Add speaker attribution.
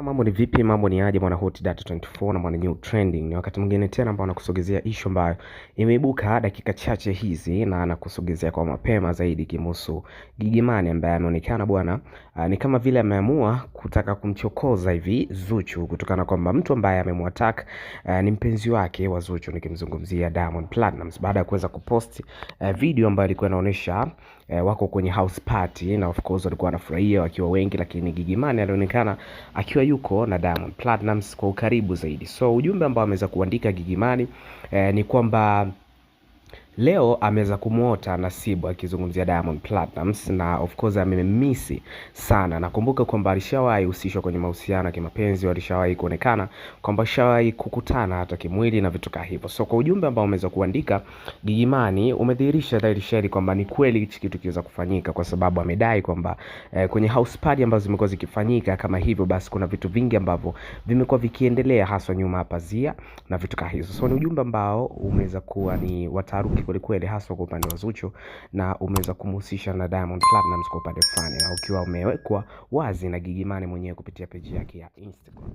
Speaker 1: Mambo ni vipi, mambo ni aje mwana Hot Data 24 na mwana New Trending. Ni wakati mwingine tena ambao nakusogezea issue ambayo imeibuka dakika chache hizi na nakusogezea kwa mapema zaidi kimhusu Gigy Money ambaye ameonekana bwana ni kama vile ameamua kutaka kumchokoza hivi Zuchu kutokana kwamba mtu ambaye amemwattack ni mpenzi wake wa Zuchu, nikimzungumzia Diamond Platnumz, baada ya kuweza kupost video ambayo ilikuwa inaonyesha wako kwenye house party na of course walikuwa wanafurahia wakiwa wengi, lakini Gigy Money alionekana akiwa yuko na Diamond Platnumz kwa ukaribu zaidi. So ujumbe ambao ameweza kuandika Gigy Money ni kwamba leo ameweza kumuota Nasibu akizungumzia Diamond Platnumz na of course amemisi sana. Nakumbuka kwamba alishawahi husishwa kwenye mahusiano ya kimapenzi, walishawahi kuonekana kwamba alishawahi kukutana hata kimwili na vitu kama hivyo. So kwa ujumbe ambao ameweza kuandika Gigy Money umedhihirisha dhahiri shahiri kwamba ni kweli hichi kitu kiweza kufanyika, kwa sababu amedai kwamba kwenye house party ambazo zimekuwa zikifanyika kama hivyo, basi kuna vitu vingi ambavyo vimekuwa vikiendelea haswa nyuma ya pazia na vitu kama hizo. So ni ujumbe ambao umeweza kuwa ni wataruki kweli haswa kwa upande wa Zuchu, na umeweza kumhusisha na Diamond Platnumz kwa upande fulani, na ukiwa umewekwa wazi na Gigy Money mwenyewe kupitia page yake ya Instagram.